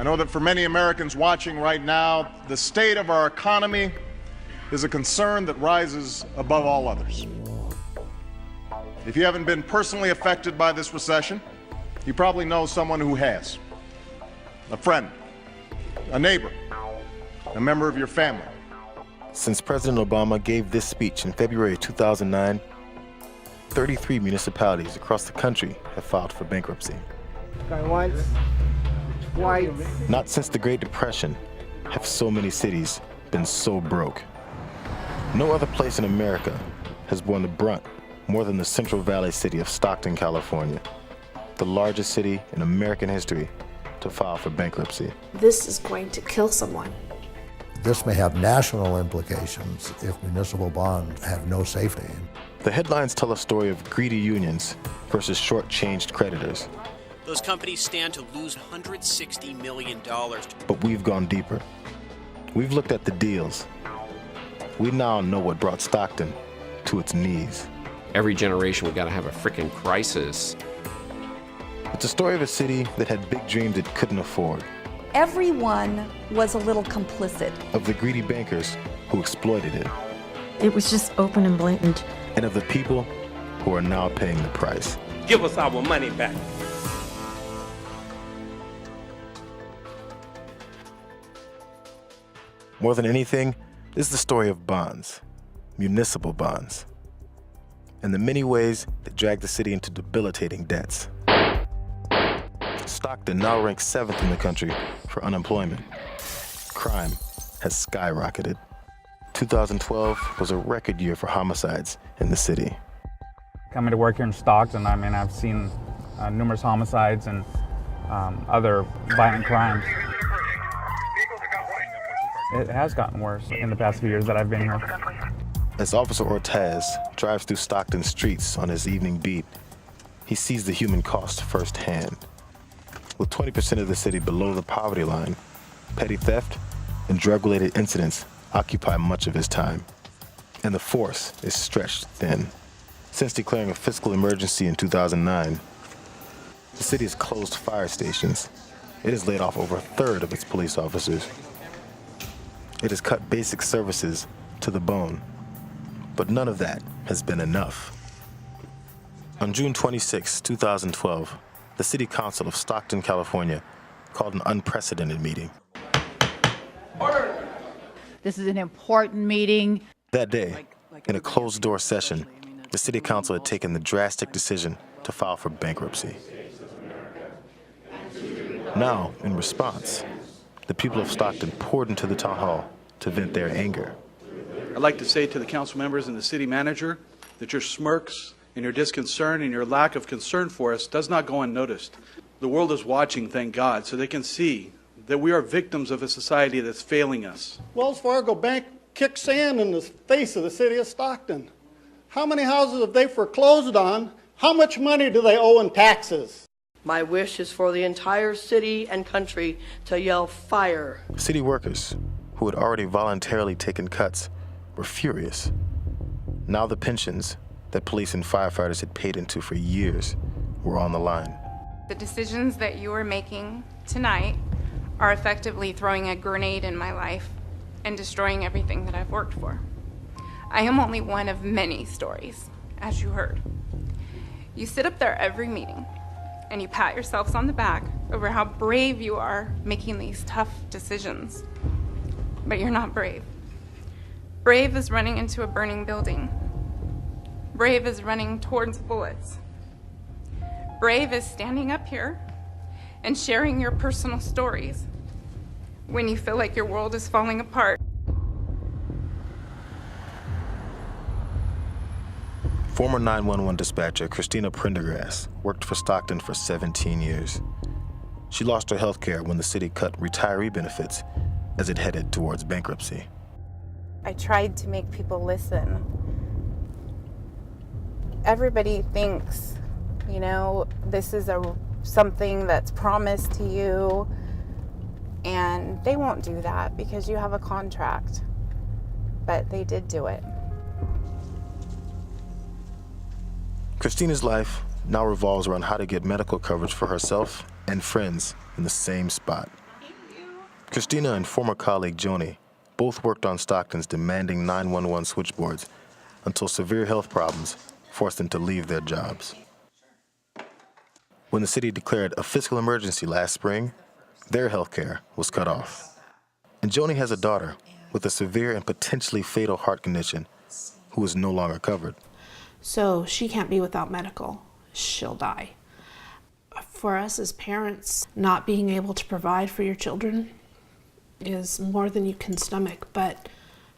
I know that for many Americans watching right now, the state of our economy is a concern that rises above all others. If you haven't been personally affected by this recession, you probably know someone who has. A friend, a neighbor, a member of your family. Since President Obama gave this speech in February 2009, 33 municipalities across the country have filed for bankruptcy. Going once, twice. Not since the Great Depression have so many cities been so broke. No other place in America has borne the brunt more than the Central Valley city of Stockton, California, the largest city in American history to file for bankruptcy. This is going to kill someone. This may have national implications if municipal bonds have no safety. The headlines tell a story of greedy unions versus short-changed creditors. Those companies stand to lose $160 million. But we've gone deeper. We've looked at the deals. We now know what brought Stockton to its knees. Every generation, we got to have a freaking crisis. It's a story of a city that had big dreams it couldn't afford. Everyone was a little complicit. Of the greedy bankers who exploited it. It was just open and blatant. And of the people who are now paying the price. Give us our money back. More than anything, this is the story of bonds, municipal bonds, and the many ways that drag the city into debilitating debts. Stockton now ranks 7th in the country for unemployment. Crime has skyrocketed. 2012 was a record year for homicides in the city. Coming to work here in Stockton, I mean, I've seen numerous homicides and other violent crimes. It has gotten worse in the past few years that I've been here. As Officer Ortez drives through Stockton streets on his evening beat, he sees the human cost firsthand. With 20% of the city below the poverty line, petty theft and drug-related incidents occupy much of his time, and the force is stretched thin. Since declaring a fiscal emergency in 2009, the city has closed fire stations. It has laid off over a third of its police officers. It has cut basic services to the bone, but none of that has been enough. On June 26, 2012, the City Council of Stockton, California, called an unprecedented meeting. Order. This is an important meeting. That day, in a closed-door session, the City Council had taken the drastic decision to file for bankruptcy. Now, in response, the people of Stockton poured into the town hall to vent their anger. I'd like to say to the council members and the city manager that your smirks and your disconcern and your lack of concern for us does not go unnoticed. The world is watching, thank God, so they can see that we are victims of a society that's failing us. Wells Fargo Bank kicked sand in the face of the city of Stockton. How many houses have they foreclosed on? How much money do they owe in taxes? My wish is for the entire city and country to yell fire. City workers, who had already voluntarily taken cuts, were furious. Now the pensions that police and firefighters had paid into for years were on the line. The decisions that you are making tonight are effectively throwing a grenade in my life and destroying everything that I've worked for. I am only one of many stories, as you heard. You sit up there every meeting and you pat yourselves on the back over how brave you are making these tough decisions. But you're not brave. Brave is running into a burning building. Brave is running towards bullets. Brave is standing up here and sharing your personal stories when you feel like your world is falling apart. Former 911 dispatcher Christina Prendergrass worked for Stockton for 17 years. She lost her health care when the city cut retiree benefits as it headed towards bankruptcy. I tried to make people listen. Everybody thinks, this is something that's promised to you, and they won't do that because you have a contract. But they did do it. Christina's life now revolves around how to get medical coverage for herself and friends in the same spot. Christina and former colleague Joni both worked on Stockton's demanding 911 switchboards until severe health problems forced them to leave their jobs. When the city declared a fiscal emergency last spring, their health care was cut off. And Joni has a daughter with a severe and potentially fatal heart condition who is no longer covered. So she can't be without medical. She'll die. For us as parents, not being able to provide for your children is more than you can stomach. But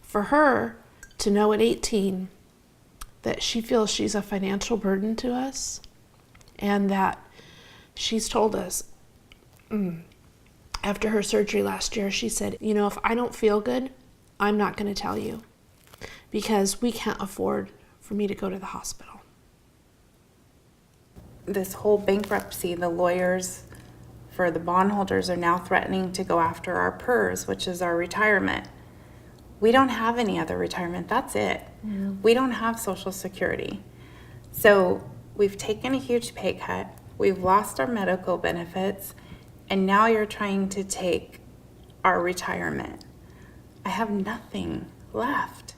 for her to know at 18 that she feels she's a financial burden to us, and that she's told us after her surgery last year, she said, you know, if I don't feel good, I'm not going to tell you because we can't afford for me to go to the hospital. This whole bankruptcy, the lawyers for the bondholders are now threatening to go after our PERS, which is our retirement. We don't have any other retirement. That's it. We don't have Social Security. So we've taken a huge pay cut. We've lost our medical benefits. And now you're trying to take our retirement. I have nothing left.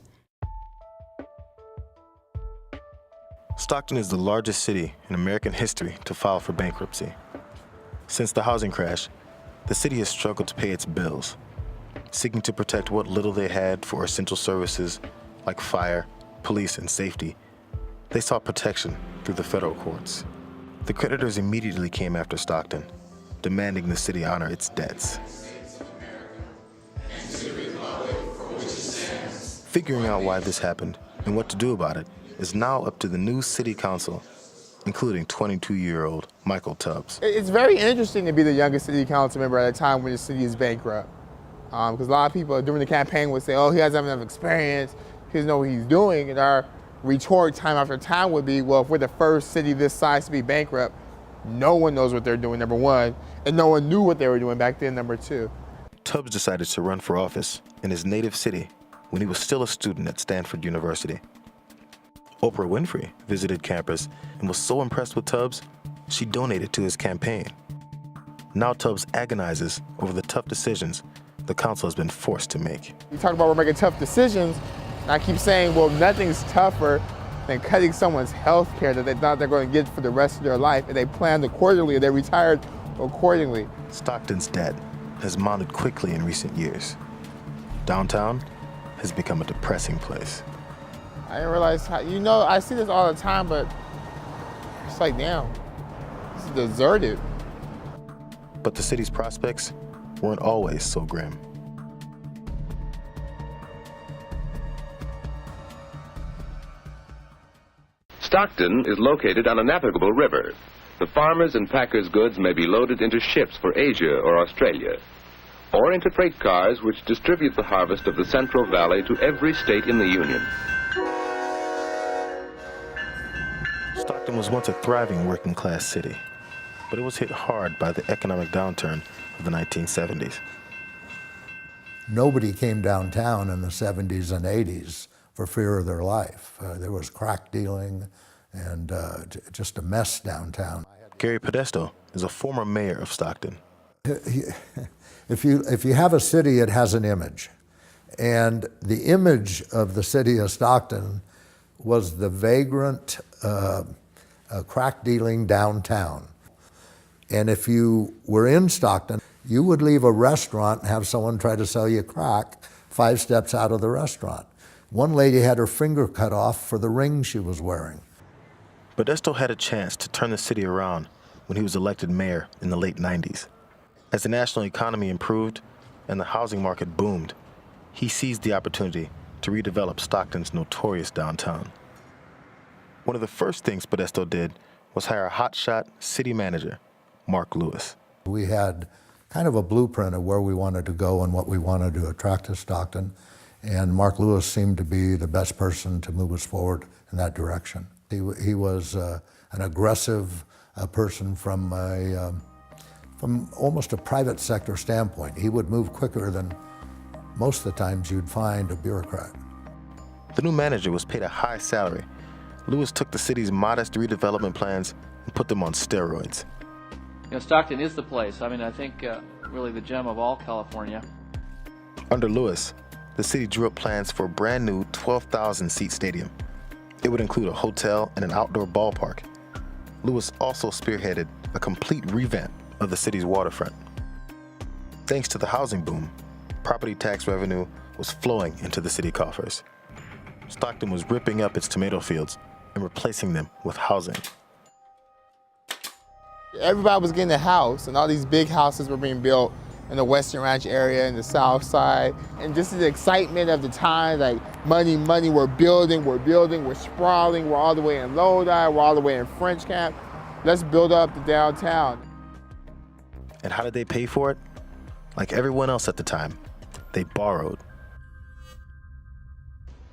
Stockton is the largest city in American history to file for bankruptcy. Since the housing crash, the city has struggled to pay its bills, seeking to protect what little they had for essential services like fire, police, and safety. They sought protection through the federal courts. The creditors immediately came after Stockton, demanding the city honor its debts. Figuring out why this happened and what to do about it is now up to the new city council, including 22-year-old Michael Tubbs. It's very interesting to be the youngest city council member at a time when the city is bankrupt. Because a lot of people during the campaign would say, oh, he doesn't have enough experience, he doesn't know what he's doing. And our retort time after time would be, well, if we're the first city this size to be bankrupt, no one knows what they're doing, number one, and no one knew what they were doing back then, number two. Tubbs decided to run for office in his native city when he was still a student at Stanford University. Oprah Winfrey visited campus and was so impressed with Tubbs, she donated to his campaign. Now Tubbs agonizes over the tough decisions the council has been forced to make. You talk about we're making tough decisions, and I keep saying, well, nothing's tougher than cutting someone's health care that they thought they're going to get for the rest of their life, and they planned accordingly, and they retired accordingly. Stockton's debt has mounted quickly in recent years. Downtown has become a depressing place. I didn't realize how, I see this all the time, but it's like, damn, it's deserted. But the city's prospects weren't always so grim. Stockton is located on a navigable river. The farmers' and packers' goods may be loaded into ships for Asia or Australia, or into freight cars which distribute the harvest of the Central Valley to every state in the Union. Stockton was once a thriving working-class city, but it was hit hard by the economic downturn of the 1970s. Nobody came downtown in the 70s and 80s for fear of their life. There was crack dealing and just a mess downtown. Gary Podesto is a former mayor of Stockton. If you have a city, it has an image. And the image of the city of Stockton was the vagrant crack dealing downtown. And if you were in Stockton, you would leave a restaurant and have someone try to sell you crack 5 steps out of the restaurant. One lady had her finger cut off for the ring she was wearing. Podesto had a chance to turn the city around when he was elected mayor in the late 90s. As the national economy improved and the housing market boomed, he seized the opportunity to redevelop Stockton's notorious downtown. One of the first things Podesto did was hire a hotshot city manager, Mark Lewis. We had kind of a blueprint of where we wanted to go and what we wanted to attract to Stockton, and Mark Lewis seemed to be the best person to move us forward in that direction. He was an aggressive person from almost a private sector standpoint. He would move quicker than most of the times you'd find a bureaucrat. The new manager was paid a high salary. Lewis took the city's modest redevelopment plans and put them on steroids. Stockton is the place. I mean, I think really the gem of all California. Under Lewis, the city drew up plans for a brand new 12,000-seat stadium. It would include a hotel and an outdoor ballpark. Lewis also spearheaded a complete revamp of the city's waterfront. Thanks to the housing boom, property tax revenue was flowing into the city coffers. Stockton was ripping up its tomato fields and replacing them with housing. Everybody was getting a house, and all these big houses were being built in the Western Ranch area and the South Side. And just the excitement of the time, like money, we're building, we're sprawling, we're all the way in Lodi, we're all the way in French Camp. Let's build up the downtown. And how did they pay for it? Like everyone else at the time, they borrowed.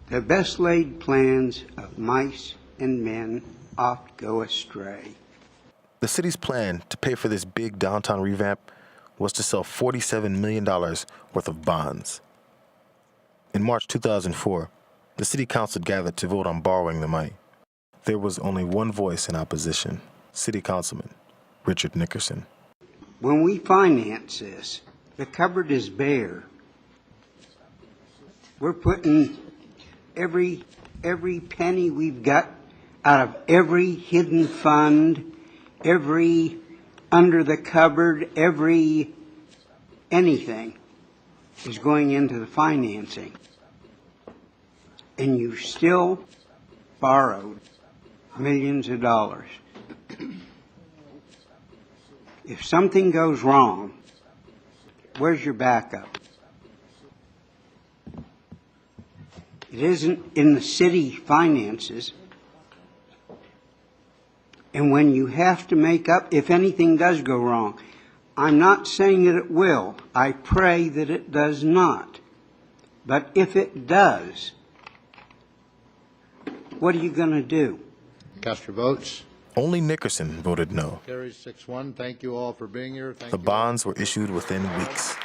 The best laid plans of mice and men oft go astray. The city's plan to pay for this big downtown revamp was to sell $47 million worth of bonds. In March 2004, the city council gathered to vote on borrowing the money. There was only one voice in opposition, City Councilman Richard Nickerson. When we finance this, the cupboard is bare. We're putting every penny we've got out of every hidden fund, every under the cupboard, anything is going into the financing. And you still borrowed millions of dollars. If something goes wrong, where's your backup? It isn't in the city finances. And when you have to make up, if anything does go wrong, I'm not saying that it will. I pray that it does not. But if it does, what are you going to do? Cast your votes. Only Nickerson voted no. Carries 6-1. Thank you all for being here. The bonds were issued within weeks.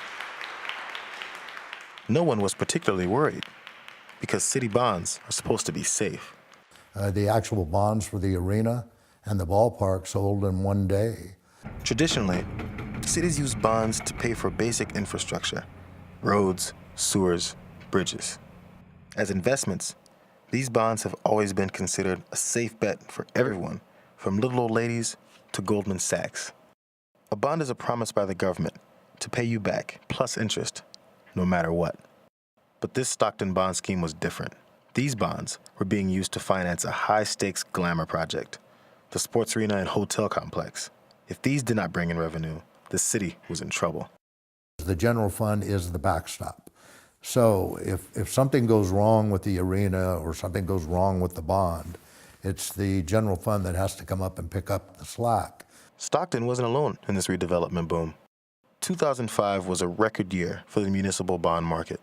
No one was particularly worried because city bonds are supposed to be safe. The actual bonds for the arena and the ballpark sold in one day. Traditionally, cities use bonds to pay for basic infrastructure, roads, sewers, bridges. As investments, these bonds have always been considered a safe bet for everyone, from little old ladies to Goldman Sachs. A bond is a promise by the government to pay you back, plus interest, no matter what. But this Stockton bond scheme was different. These bonds were being used to finance a high-stakes glamour project, the sports arena and hotel complex. If these did not bring in revenue, the city was in trouble. The general fund is the backstop. So if something goes wrong with the arena or something goes wrong with the bond, it's the general fund that has to come up and pick up the slack. Stockton wasn't alone in this redevelopment boom. 2005 was a record year for the municipal bond market.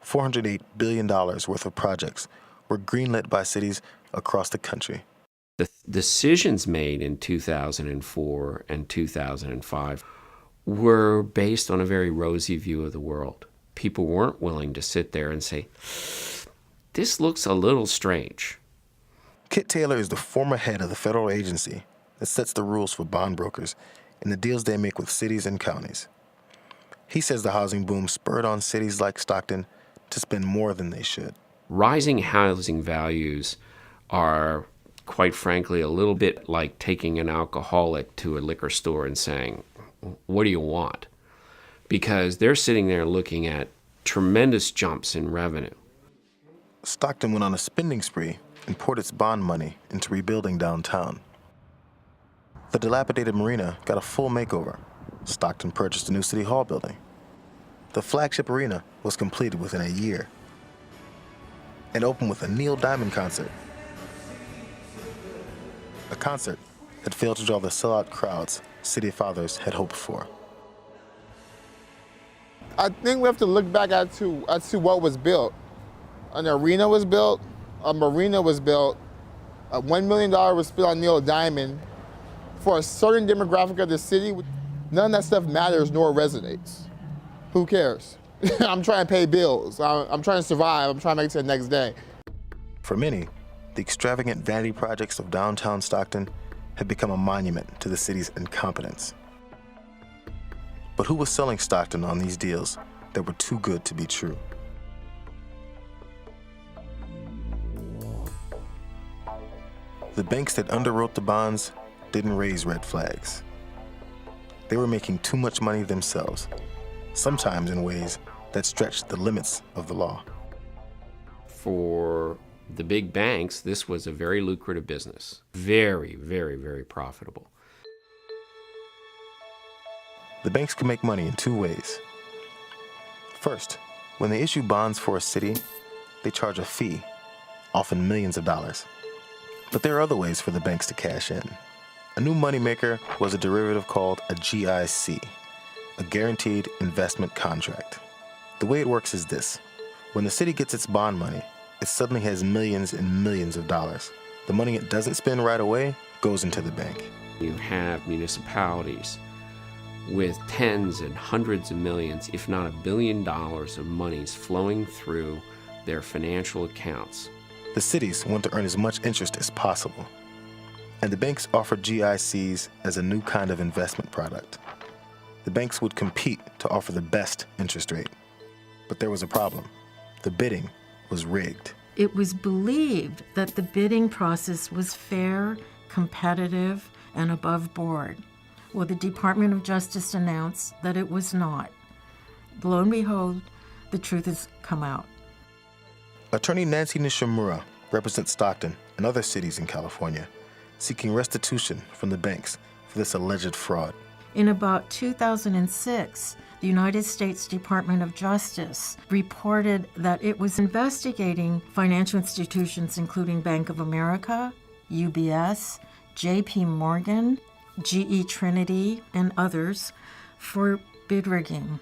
$408 billion worth of projects were greenlit by cities across the country. The decisions made in 2004 and 2005 were based on a very rosy view of the world. People weren't willing to sit there and say, this looks a little strange. Kit Taylor is the former head of the federal agency that sets the rules for bond brokers and the deals they make with cities and counties. He says the housing boom spurred on cities like Stockton to spend more than they should. Rising housing values are, quite frankly, a little bit like taking an alcoholic to a liquor store and saying, what do you want? Because they're sitting there looking at tremendous jumps in revenue. Stockton went on a spending spree and poured its bond money into rebuilding downtown. The dilapidated marina got a full makeover. Stockton purchased a new city hall building. The flagship arena was completed within a year and opened with a Neil Diamond concert. A concert that failed to draw the sellout crowds city fathers had hoped for. I think we have to look back at what was built. An arena was built, a marina was built, $1 million was spent on Neil Diamond. For a certain demographic of the city, none of that stuff matters nor resonates. Who cares? I'm trying to pay bills. I'm trying to survive. I'm trying to make it to the next day. For many, the extravagant vanity projects of downtown Stockton have become a monument to the city's incompetence. But who was selling Stockton on these deals that were too good to be true? The banks that underwrote the bonds didn't raise red flags. They were making too much money themselves, sometimes in ways that stretched the limits of the law. For the big banks, this was a very lucrative business. Very, very, very profitable. The banks could make money in two ways. First, when they issue bonds for a city, they charge a fee, often millions of dollars. But there are other ways for the banks to cash in. A new moneymaker was a derivative called a GIC, a guaranteed investment contract. The way it works is this. When the city gets its bond money, it suddenly has millions and millions of dollars. The money it doesn't spend right away goes into the bank. You have municipalities with tens and hundreds of millions, if not $1 billion of monies flowing through their financial accounts. The cities want to earn as much interest as possible, and the banks offered GICs as a new kind of investment product. The banks would compete to offer the best interest rate. But there was a problem. The bidding was rigged. It was believed that the bidding process was fair, competitive, and above board. Well, the Department of Justice announced that it was not. Lo and behold, the truth has come out. Attorney Nancy Nishimura represents Stockton and other cities in California, seeking restitution from the banks for this alleged fraud. In about 2006, the United States Department of Justice reported that it was investigating financial institutions including Bank of America, UBS, JP Morgan, GE Trinity, and others for bid rigging.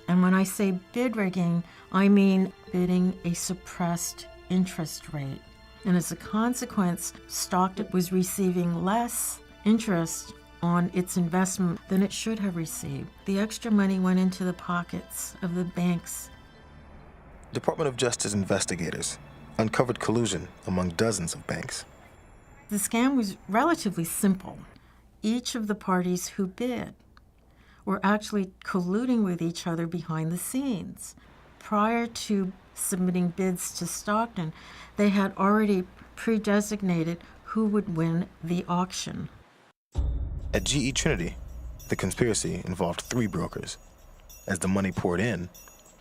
And when I say bid rigging, I mean bidding a suppressed interest rate. And as a consequence, Stockton was receiving less interest on its investment than it should have received. The extra money went into the pockets of the banks. Department of Justice investigators uncovered collusion among dozens of banks. The scam was relatively simple. Each of the parties who bid were actually colluding with each other behind the scenes. Prior to submitting bids to Stockton, they had already pre-designated who would win the auction. At GE Trinity, the conspiracy involved 3 brokers. As the money poured in,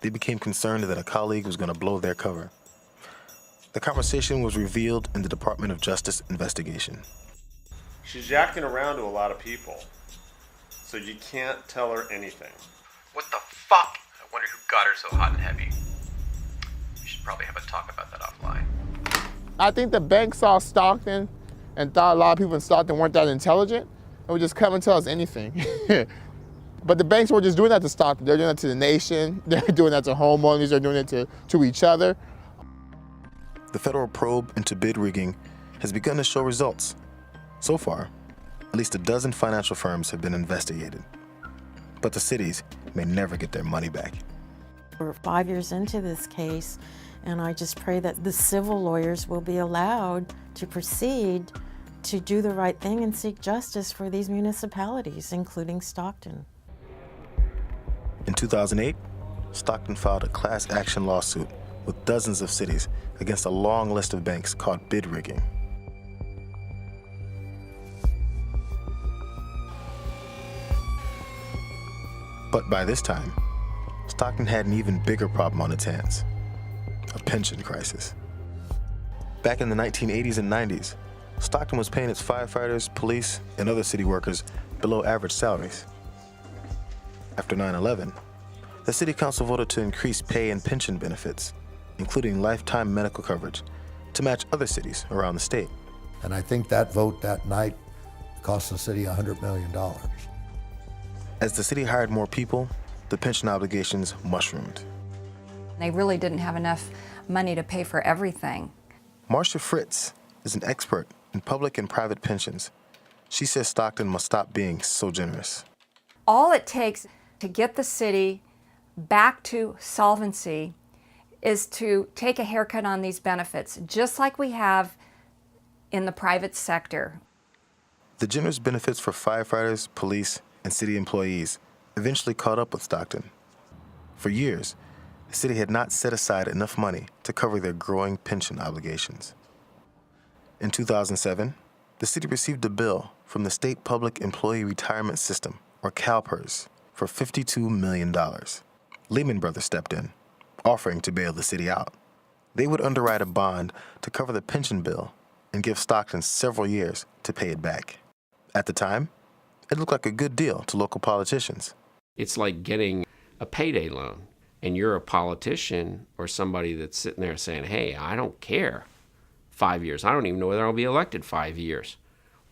they became concerned that a colleague was going to blow their cover. The conversation was revealed in the Department of Justice investigation. She's jacking around to a lot of people, so you can't tell her anything. What the fuck? I wonder who got her so hot and heavy. We should probably have a talk about that offline. I think the bank saw Stockton and thought a lot of people in Stockton weren't that intelligent and would just come and tell us anything. But the banks were just doing that to Stockton. They're doing that to the nation. They're doing that to homeowners. They're doing it to each other. The federal probe into bid rigging has begun to show results. So far, at least a dozen financial firms have been investigated. But the cities may never get their money back. We're 5 years into this case, and I just pray that the civil lawyers will be allowed to proceed to do the right thing and seek justice for these municipalities, including Stockton. In 2008, Stockton filed a class action lawsuit with dozens of cities against a long list of banks called bid rigging. But by this time, Stockton had an even bigger problem on its hands: a pension crisis. Back in the 1980s and 90s, Stockton was paying its firefighters, police, and other city workers below average salaries. After 9/11, the city council voted to increase pay and pension benefits, including lifetime medical coverage, to match other cities around the state. And I think that vote that night cost the city $100 million. As the city hired more people, the pension obligations mushroomed. They really didn't have enough money to pay for everything. Marcia Fritz is an expert in public and private pensions. She says Stockton must stop being so generous. All it takes to get the city back to solvency is to take a haircut on these benefits, just like we have in the private sector. The generous benefits for firefighters, police, and city employees eventually caught up with Stockton. For years, the city had not set aside enough money to cover their growing pension obligations. In 2007, the city received a bill from the State Public Employee Retirement System, or CalPERS, for $52 million. Lehman Brothers stepped in, offering to bail the city out. They would underwrite a bond to cover the pension bill and give Stockton several years to pay it back. At the time, it looked like a good deal to local politicians. It's like getting a payday loan, and you're a politician or somebody that's sitting there saying, hey, I don't care. 5 years. I don't even know whether I'll be elected 5 years,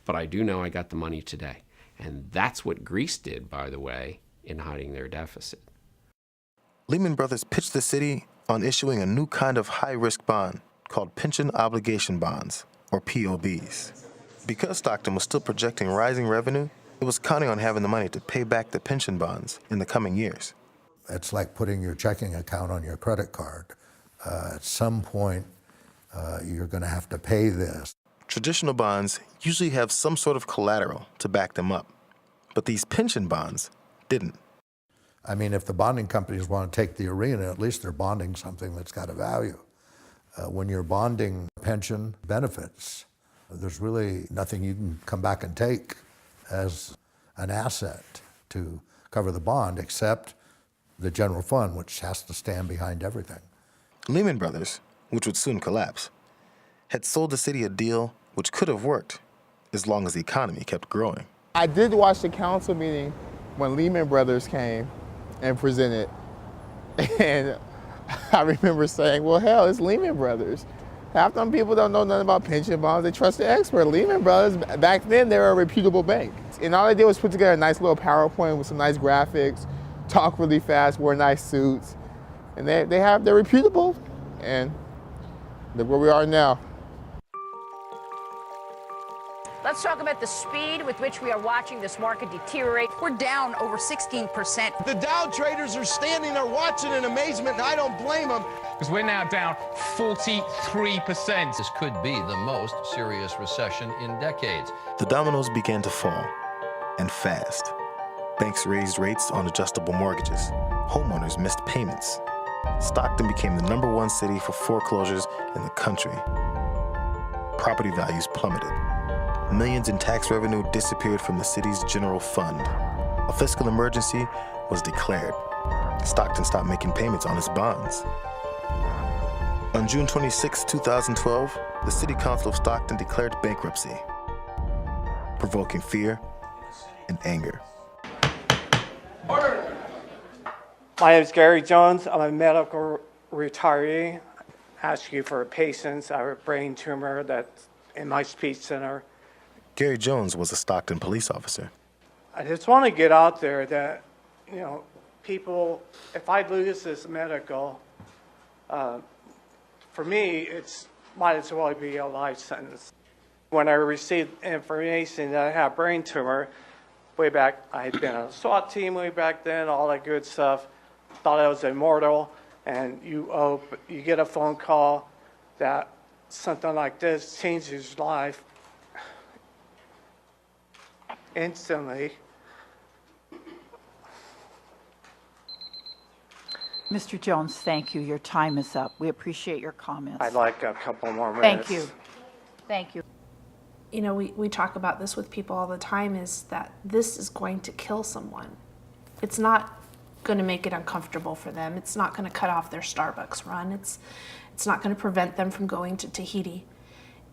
but I do know I got the money today. And that's what Greece did, by the way, in hiding their deficit. Lehman Brothers pitched the city on issuing a new kind of high-risk bond called pension obligation bonds, or POBs. Because Stockton was still projecting rising revenue, it was counting on having the money to pay back the pension bonds in the coming years. It's like putting your checking account on your credit card. At some point, you're going to have to pay this. Traditional bonds usually have some sort of collateral to back them up, but these pension bonds didn't. I mean, if the bonding companies want to take the arena, at least they're bonding something that's got a value. When you're bonding pension benefits, there's really nothing you can come back and take as an asset to cover the bond except the general fund, which has to stand behind everything. Lehman Brothers, which would soon collapse, had sold the city a deal which could have worked as long as the economy kept growing. I did watch the council meeting when Lehman Brothers came and presented, and I remember saying, well, hell, it's Lehman Brothers. Half them people don't know nothing about pension bonds. They trust the expert. Lehman Brothers, back then, they were a reputable bank. And all they did was put together a nice little PowerPoint with some nice graphics, talk really fast, wear nice suits. And they're reputable. And look where we are now. Let's talk about the speed with which we are watching this market deteriorate. We're down over 16%. The Dow traders are standing there watching in amazement, and I don't blame them. Because we're now down 43%. This could be the most serious recession in decades. The dominoes began to fall, and fast. Banks raised rates on adjustable mortgages. Homeowners missed payments. Stockton became the #1 city for foreclosures in the country. Property values plummeted. Millions in tax revenue disappeared from the city's general fund. A fiscal emergency was declared. Stockton stopped making payments on its bonds. On June 26, 2012, the City Council of Stockton declared bankruptcy, provoking fear and anger. Order. My name is Gary Jones. I'm a medical retiree. I ask you for patience. I have a brain tumor that's in my speech center. Gary Jones was a Stockton police officer. I just want to get out there that, people, if I lose this medical, for me, it's might as well be a life sentence. When I received information that I had a brain tumor, way back, I had been on a SWAT team way back then, all that good stuff, thought I was immortal, and you get a phone call that something like this changes your life instantly. Mr. Jones, thank you. Your time is up. We appreciate your comments. I'd like a couple more minutes. Thank you. Thank you. We talk about this with people all the time, is that this is going to kill someone. It's not going to make it uncomfortable for them. It's not going to cut off their Starbucks run. It's not going to prevent them from going to Tahiti.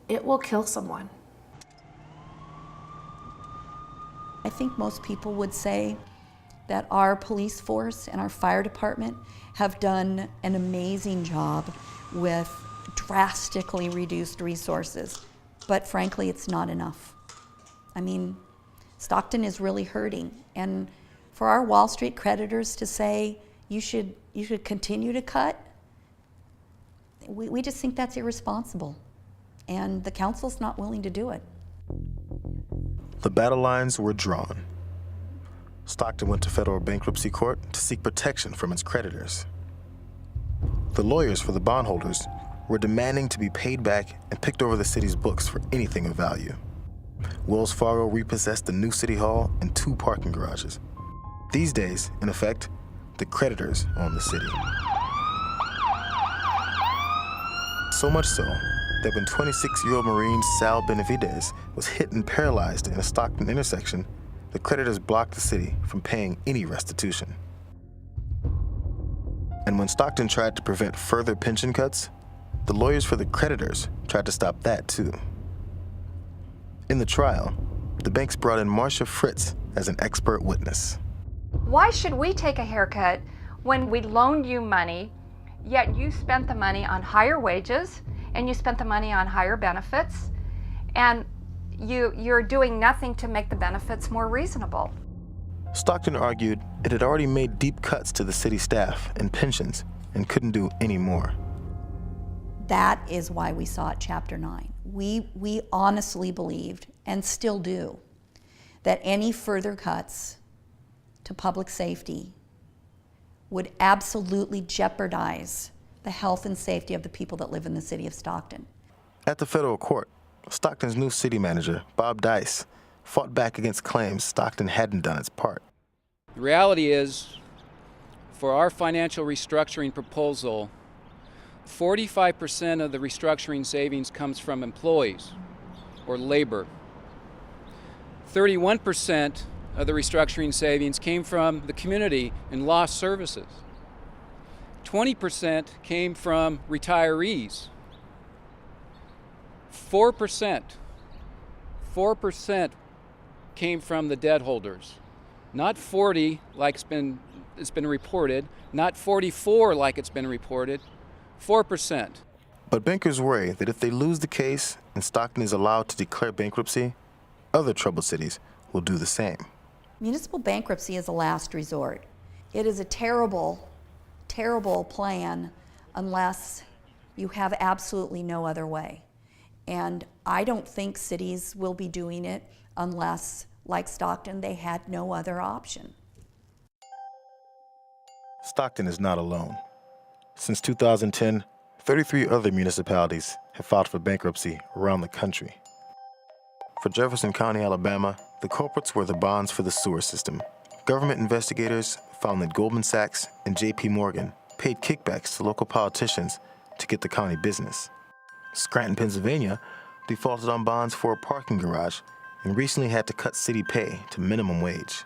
It will kill someone. I think most people would say that our police force and our fire department have done an amazing job with drastically reduced resources. But frankly, it's not enough. I mean, Stockton is really hurting. And for our Wall Street creditors to say, you should continue to cut, we just think that's irresponsible. And the council's not willing to do it. The battle lines were drawn. Stockton went to federal bankruptcy court to seek protection from its creditors. The lawyers for the bondholders were demanding to be paid back and picked over the city's books for anything of value. Wells Fargo repossessed the new city hall and 2 parking garages. These days, in effect, the creditors own the city. So much so that when 26-year-old Marine Sal Benavides was hit and paralyzed in a Stockton intersection, the creditors blocked the city from paying any restitution. And when Stockton tried to prevent further pension cuts, the lawyers for the creditors tried to stop that too. In the trial, the banks brought in Marcia Fritz as an expert witness. Why should we take a haircut when we loaned you money, yet you spent the money on higher wages and you spent the money on higher benefits, and you're doing nothing to make the benefits more reasonable? Stockton argued it had already made deep cuts to the city staff and pensions and couldn't do any more. That is why we sought Chapter 9. We honestly believed, and still do, that any further cuts to public safety would absolutely jeopardize the health and safety of the people that live in the city of Stockton. At the federal court, Stockton's new city manager, Bob Dice, fought back against claims Stockton hadn't done its part. The reality is, for our financial restructuring proposal, 45% of the restructuring savings comes from employees or labor. 31% of the restructuring savings came from the community and lost services. 20% came from retirees. 4% came from the debt holders. Not 40 like it's been reported, not 44 like it's been reported, 4%. But bankers worry that if they lose the case and Stockton is allowed to declare bankruptcy, other troubled cities will do the same. Municipal bankruptcy is a last resort. It is a terrible, terrible plan unless you have absolutely no other way. And I don't think cities will be doing it unless, like Stockton, they had no other option. Stockton is not alone. Since 2010, 33 other municipalities have filed for bankruptcy around the country. For Jefferson County, Alabama, the culprits were the bonds for the sewer system. Government investigators found that Goldman Sachs and J.P. Morgan paid kickbacks to local politicians to get the county business. Scranton, Pennsylvania, defaulted on bonds for a parking garage and recently had to cut city pay to minimum wage.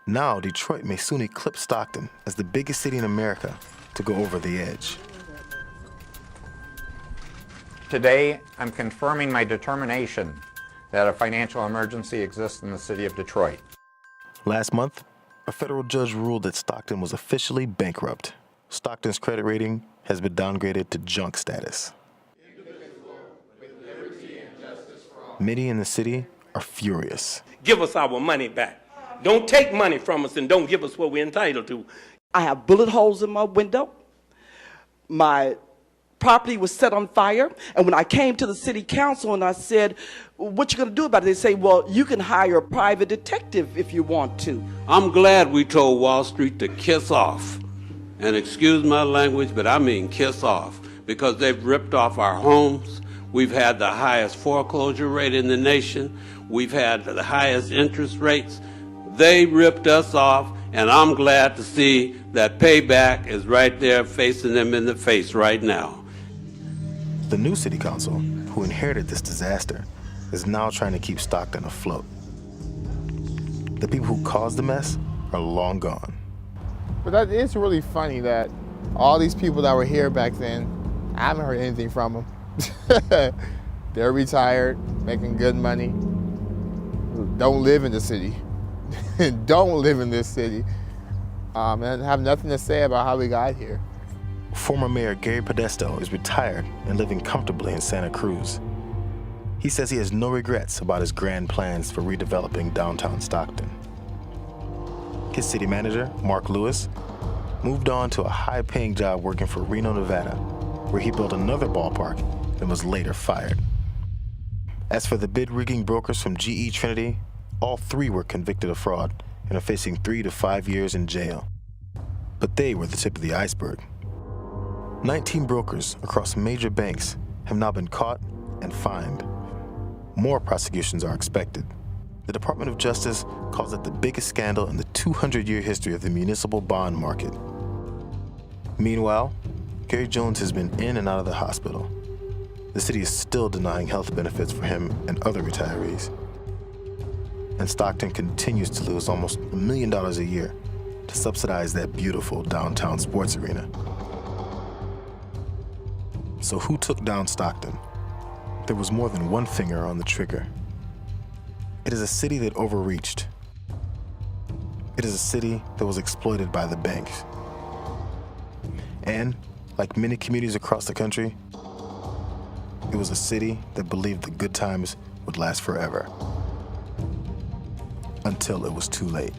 Now, Detroit may soon eclipse Stockton as the biggest city in America to go over the edge. Today, I'm confirming my determination that a financial emergency exists in the city of Detroit. Last month, a federal judge ruled that Stockton was officially bankrupt. Stockton's credit rating has been downgraded to junk status. Many in the city are furious. Give us our money back. Don't take money from us and don't give us what we're entitled to. I have bullet holes in my window. My property was set on fire. And when I came to the city council and I said, what you going to do about it? They say, well, you can hire a private detective if you want to. I'm glad we told Wall Street to kiss off. And excuse my language, but I mean kiss off. Because they've ripped off our homes. We've had the highest foreclosure rate in the nation. We've had the highest interest rates. They ripped us off, and I'm glad to see that payback is right there facing them in the face right now. The new city council, who inherited this disaster, is now trying to keep Stockton afloat. The people who caused the mess are long gone. But it's really funny that all these people that were here back then, I haven't heard anything from them. They're retired, making good money, don't live in the city, don't live in this city, and have nothing to say about how we got here. Former Mayor Gary Podesto is retired and living comfortably in Santa Cruz. He says he has no regrets about his grand plans for redeveloping downtown Stockton. His city manager, Mark Lewis, moved on to a high-paying job working for Reno, Nevada, where he built another ballpark and was later fired. As for the bid-rigging brokers from GE Trinity, all three were convicted of fraud and are facing 3 to 5 years in jail. But they were the tip of the iceberg. 19 brokers across major banks have now been caught and fined. More prosecutions are expected. The Department of Justice calls it the biggest scandal in the 200-year history of the municipal bond market. Meanwhile, Gary Jones has been in and out of the hospital. The city is still denying health benefits for him and other retirees. And Stockton continues to lose almost $1 million a year to subsidize that beautiful downtown sports arena. So who took down Stockton? There was more than one finger on the trigger. It is a city that overreached. It is a city that was exploited by the banks. And, like many communities across the country, it was a city that believed the good times would last forever. Until it was too late.